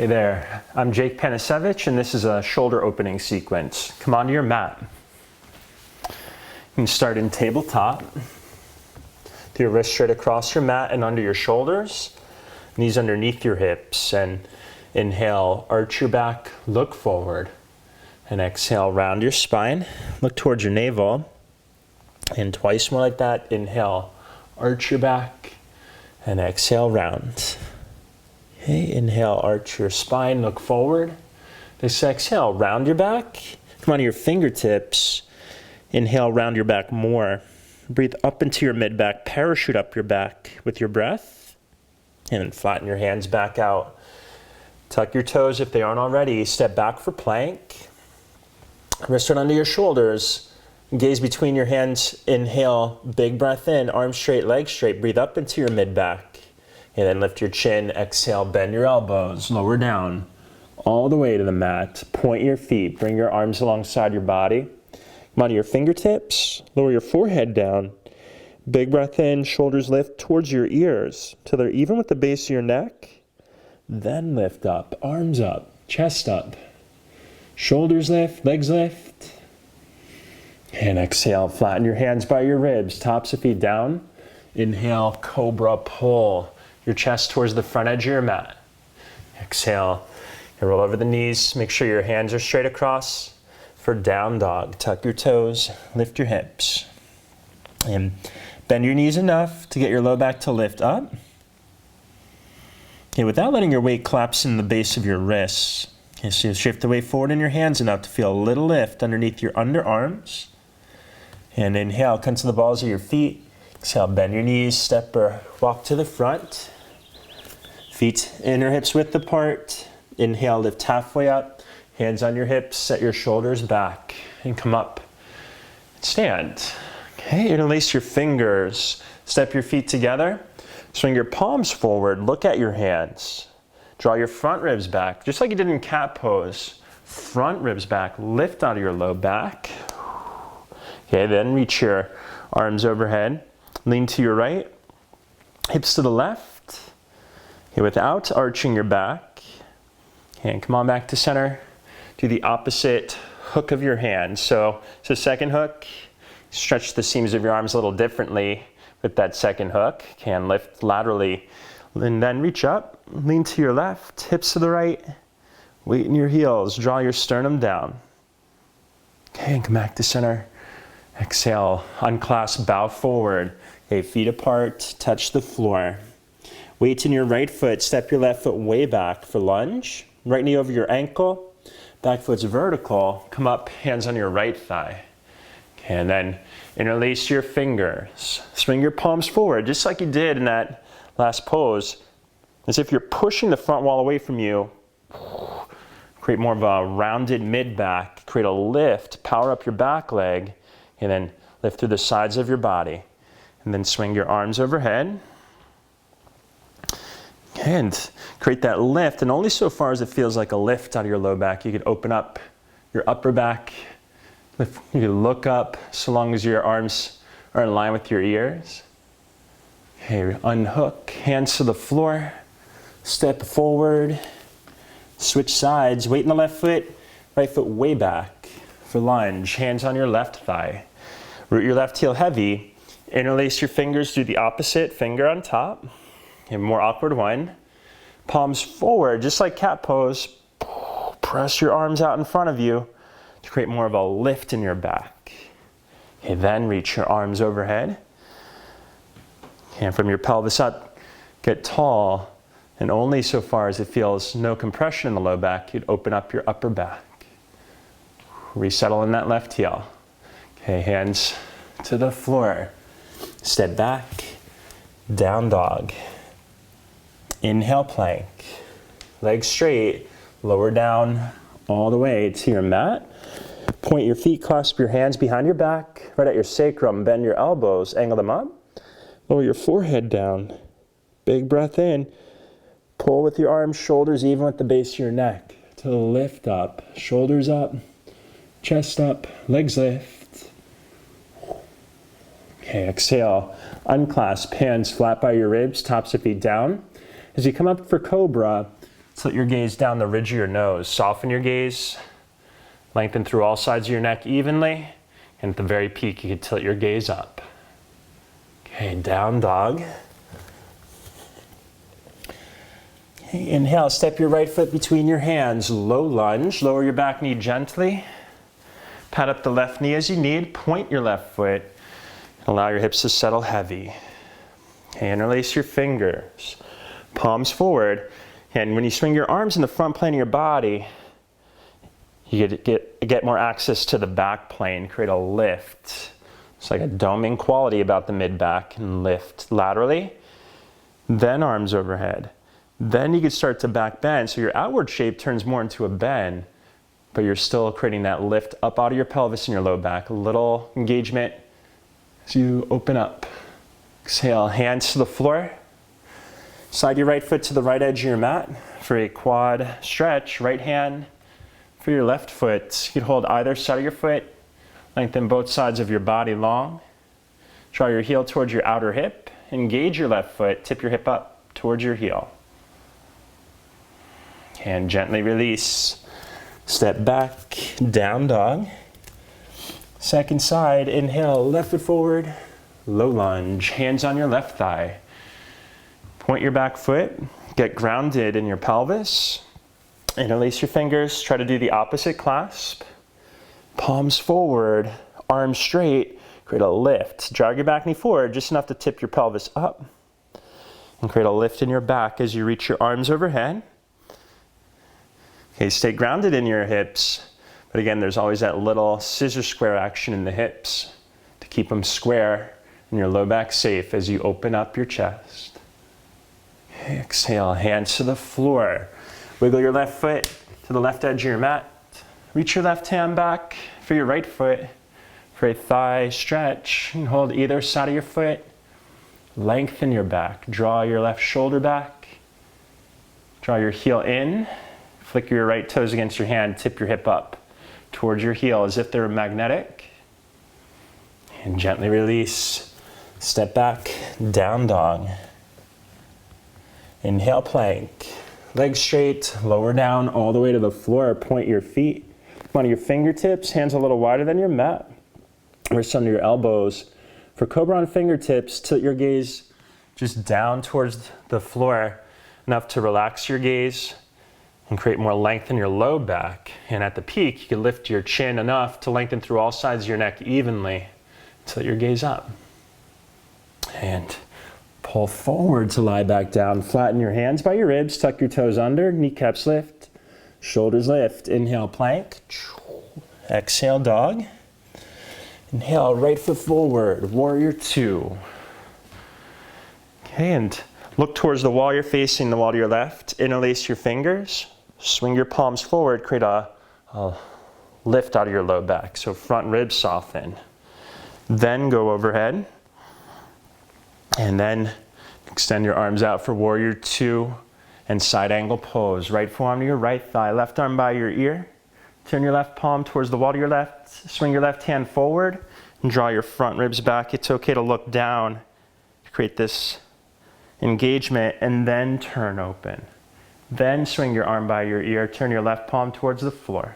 Hey there, I'm Jake Panisevich, and this is a shoulder opening sequence. Come onto your mat. You can start in tabletop. With your wrists straight across your mat and under your shoulders. Knees underneath your hips. And inhale, arch your back, look forward. And exhale, round your spine, look towards your navel. And twice more like that. Inhale, arch your back, and exhale, round. Okay, inhale, arch your spine, look forward. This exhale, round your back. Come onto your fingertips. Inhale, round your back more. Breathe up into your mid-back, parachute up your back with your breath. And then flatten your hands back out. Tuck your toes if they aren't already. Step back for plank. Wrist right under your shoulders. Gaze between your hands. Inhale, big breath in, arms straight, legs straight. Breathe up into your mid-back. And then lift your chin, exhale, bend your elbows, lower down, all the way to the mat. Point your feet, bring your arms alongside your body. Come onto your fingertips, lower your forehead down. Big breath in, shoulders lift towards your ears till they're even with the base of your neck. Then lift up, arms up, chest up. Shoulders lift, legs lift. And exhale, flatten your hands by your ribs, tops of feet down. Inhale, Cobra, pull your chest towards the front edge of your mat. Exhale, you roll over the knees. Make sure your hands are straight across for down dog. Tuck your toes, lift your hips. And bend your knees enough to get your low back to lift up. Okay, without letting your weight collapse in the base of your wrists. Okay, so you shift the weight forward in your hands enough to feel a little lift underneath your underarms. And inhale, come to the balls of your feet. Exhale, bend your knees, step or walk to the front. Feet inner hips width apart. Inhale, lift halfway up. Hands on your hips, set your shoulders back and come up. Stand. Okay, interlace your fingers. Step your feet together. Swing your palms forward, look at your hands. Draw your front ribs back, just like you did in cat pose. Front ribs back, lift out of your low back. Okay, then reach your arms overhead. Lean to your right, hips to the left. Okay, without arching your back. And come on back to center. Do the opposite hook of your hand. So second hook, stretch the seams of your arms a little differently with that second hook. Can lift laterally. And then reach up, lean to your left, hips to the right. Weight in your heels, draw your sternum down. Okay, and come back to center. Exhale, unclasp, bow forward. Okay, feet apart, touch the floor. Weight in your right foot, step your left foot way back for lunge. Right knee over your ankle, back foot's vertical. Come up, hands on your right thigh. Okay, and then interlace your fingers. Swing your palms forward, just like you did in that last pose. As if you're pushing the front wall away from you. Create more of a rounded mid-back. Create a lift, power up your back leg. And then lift through the sides of your body. And then swing your arms overhead. And create that lift. And only so far as it feels like a lift out of your low back. You could open up your upper back. You can look up so long as your arms are in line with your ears. Okay, unhook. Hands to the floor. Step forward. Switch sides. Weight in the left foot. Right foot way back for lunge. Hands on your left thigh. Root your left heel heavy. Interlace your fingers, do the opposite, finger on top. A more awkward one. Palms forward, just like cat pose. Press your arms out in front of you to create more of a lift in your back. Okay, then reach your arms overhead. And from your pelvis up, get tall. And only so far as it feels no compression in the low back, you'd open up your upper back. Resettle in that left heel. Okay, hands to the floor. Step back, down dog. Inhale, plank. Legs straight, lower down all the way to your mat. Point your feet, clasp your hands behind your back, right at your sacrum. Bend your elbows, angle them up. Lower your forehead down. Big breath in. Pull with your arms, shoulders even with the base of your neck. To lift up, shoulders up. Chest up, legs lift. Okay, exhale. Unclasp, hands flat by your ribs, tops of feet down. As you come up for Cobra, Tilt your gaze down the ridge of your nose. Soften your gaze. Lengthen through all sides of your neck evenly. And at the very peak, you can tilt your gaze up. Okay, down dog. Okay, inhale, step your right foot between your hands. Low lunge. Lower your back knee gently. Pat up the left knee as you need. Point your left foot. Allow your hips to settle heavy. Okay, interlace your fingers. Palms forward. And when you swing your arms in the front plane of your body, you get more access to the back plane, create a lift. It's like a doming quality about the mid-back, and lift laterally, then arms overhead. Then you can start to back bend, so your outward shape turns more into a bend, but you're still creating that lift up out of your pelvis and your low back. A little engagement as you open up. Exhale, hands to the floor. Slide your right foot to the right edge of your mat for a quad stretch. Right hand for your left foot. You can hold either side of your foot. Lengthen both sides of your body long. Draw your heel towards your outer hip. Engage your left foot. Tip your hip up towards your heel. And gently release. Step back, down dog. Second side, inhale, left foot forward. Low lunge, hands on your left thigh. Point your back foot, get grounded in your pelvis. Interlace your fingers, try to do the opposite clasp. Palms forward, arms straight, create a lift. Drag your back knee forward, just enough to tip your pelvis up. And create a lift in your back as you reach your arms overhead. Okay, stay grounded in your hips. But again, there's always that little scissor square action in the hips to keep them square and your low back safe as you open up your chest. Exhale, hands to the floor. Wiggle your left foot to the left edge of your mat. Reach your left hand back for your right foot for a thigh stretch. And hold either side of your foot. Lengthen your back. Draw your left shoulder back. Draw your heel in. Flick your right toes against your hand. Tip your hip up towards your heel as if they're magnetic. And gently release. Step back, down dog. Inhale, plank. Legs straight, lower down all the way to the floor. Point your feet. Come on to your fingertips, hands a little wider than your mat. Wrists under your elbows. For Cobra on fingertips, tilt your gaze just down towards the floor, enough to relax your gaze and create more length in your low back. And at the peak, you can lift your chin enough to lengthen through all sides of your neck evenly. Tilt your gaze up. And pull forward to lie back down. Flatten your hands by your ribs. Tuck your toes under. Kneecaps lift. Shoulders lift. Inhale, plank. Exhale, dog. Inhale, right foot forward. Warrior two. Okay, and look towards the wall you're facing, the wall to your left. Interlace your fingers. Swing your palms forward. Create a lift out of your low back. So front ribs soften. Then go overhead. And then extend your arms out for warrior two and side angle pose. Right forearm to your right thigh, left arm by your ear. Turn your left palm towards the wall to your left. Swing your left hand forward and draw your front ribs back. It's okay to look down to create this engagement and then turn open. Then swing your arm by your ear. Turn your left palm towards the floor.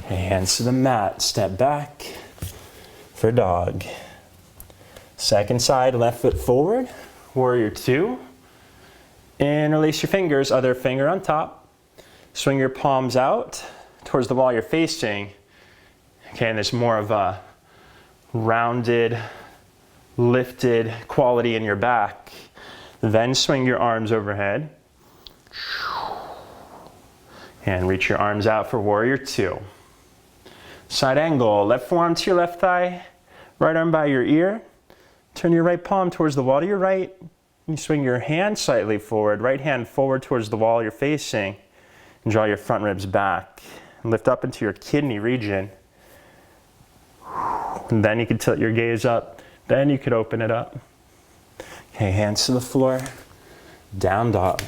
Okay, hands to the mat. Step back for dog. Second side, left foot forward, warrior two. Interlace your fingers, other finger on top. Swing your palms out towards the wall you're facing. Okay, and there's more of a rounded, lifted quality in your back. Then swing your arms overhead. And reach your arms out for warrior two. Side angle, left forearm to your left thigh, right arm by your ear. Turn your right palm towards the wall to your right. You swing your hand slightly forward, right hand forward towards the wall you're facing. And draw your front ribs back. And lift up into your kidney region. And then you can tilt your gaze up. Then you could open it up. Okay, hands to the floor. Down dog.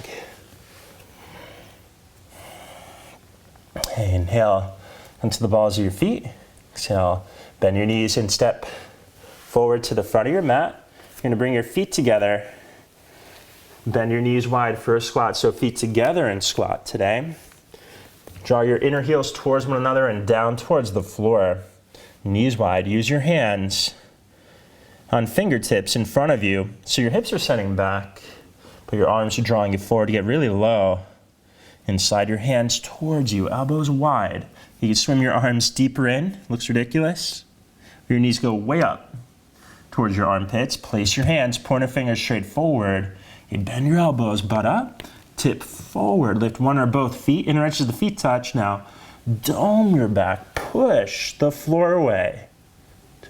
Okay, inhale onto the balls of your feet. Exhale, bend your knees and step forward to the front of your mat. You're going to bring your feet together. Bend your knees wide for a squat, so feet together in squat today. Draw your inner heels towards one another and down towards the floor. Knees wide. Use your hands on fingertips in front of you, so your hips are setting back, but your arms are drawing you forward to get really low. And slide your hands towards you, elbows wide. You can swim your arms deeper in. Looks ridiculous. Your knees go way up towards your armpits. Place your hands, pointer fingers straight forward. You bend your elbows, butt up. Tip forward. Lift one or both feet. Inner edges of the feet touch. Now, dome your back. Push the floor away.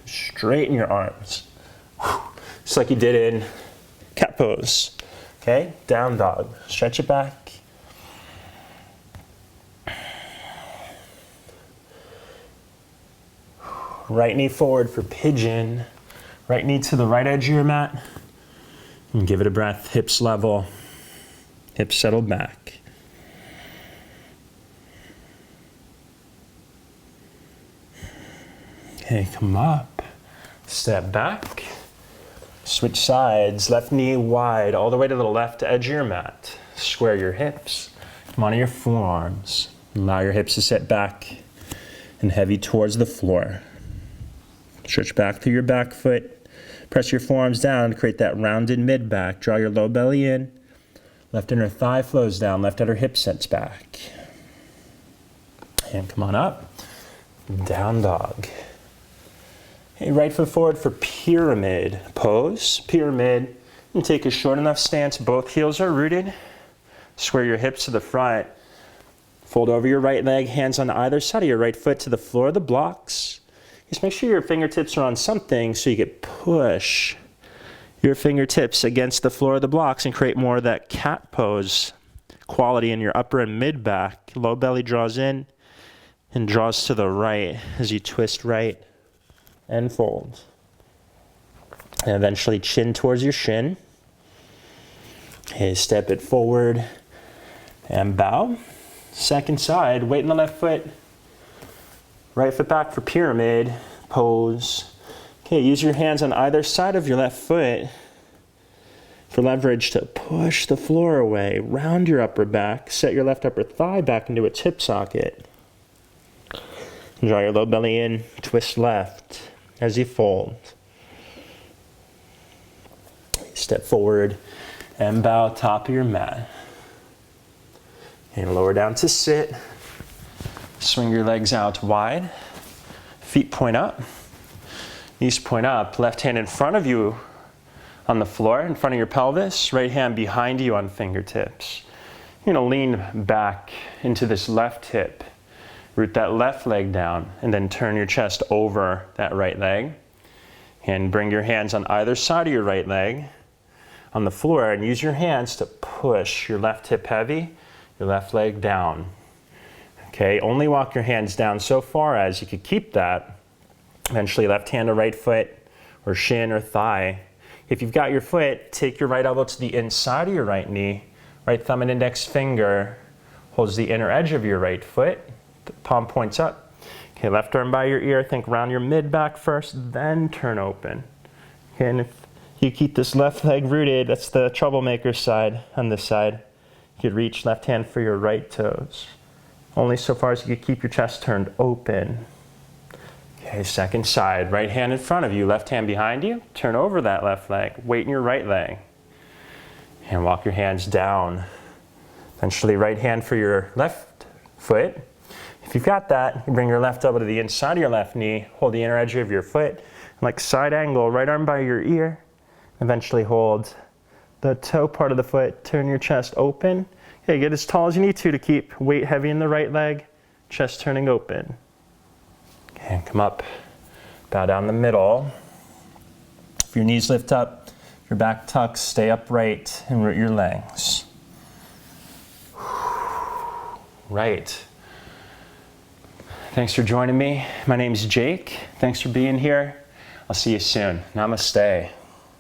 Straighten your arms. Just like you did in cat pose. Okay? Down dog. Stretch it back. Right knee forward for pigeon. Right knee to the right edge of your mat. And give it a breath. Hips level. Hips settle back. Okay, come up. Step back. Switch sides. Left knee wide all the way to the left edge of your mat. Square your hips. Come onto your forearms. Allow your hips to sit back and heavy towards the floor. Stretch back through your back foot. Press your forearms down to create that rounded mid-back. Draw your low belly in. Left inner thigh flows down. Left outer hip sets back. And come on up. Down dog. Okay, right foot forward for pyramid pose. Pyramid. And take a short enough stance. Both heels are rooted. Square your hips to the front. Fold over your right leg. Hands on either side of your right foot to the floor of the blocks. Just make sure your fingertips are on something so you can push your fingertips against the floor of the blocks and create more of that cat pose quality in your upper and mid back. Low belly draws in and draws to the right as you twist right and fold. And eventually chin towards your shin. Okay, step it forward and bow. Second side, weight in the left foot. Right foot back for pyramid pose. Okay, use your hands on either side of your left foot for leverage to push the floor away. Round your upper back. Set your left upper thigh back into its hip socket. Draw your low belly in. Twist left as you fold. Step forward and bow top of your mat. And lower down to sit. Swing your legs out wide. Feet point up. Knees point up. Left hand in front of you on the floor, in front of your pelvis. Right hand behind you on fingertips. You're going to lean back into this left hip. Root that left leg down and then turn your chest over that right leg. And bring your hands on either side of your right leg on the floor and use your hands to push your left hip heavy, your left leg down. Okay, only walk your hands down so far as you could keep that. Eventually left hand to right foot or shin or thigh. If you've got your foot, take your right elbow to the inside of your right knee. Right thumb and index finger holds the inner edge of your right foot. The palm points up. Okay, left arm by your ear. Think round your mid back first, then turn open. Okay, and if you keep this left leg rooted, that's the troublemaker side on this side. You could reach left hand for your right toes. Only so far as you can keep your chest turned open. Okay, second side. Right hand in front of you, left hand behind you. Turn over that left leg. Weight in your right leg. And walk your hands down. Eventually right hand for your left foot. If you've got that, you bring your left elbow to the inside of your left knee. Hold the inner edge of your foot. Like side angle, right arm by your ear. Eventually hold the toe part of the foot. Turn your chest open. Okay, get as tall as you need to keep weight heavy in the right leg, chest turning open. Okay, come up, bow down the middle. If your knees lift up, your back tucks, stay upright and root your legs. Right. Thanks for joining me. My name's Jake. Thanks for being here. I'll see you soon. Namaste.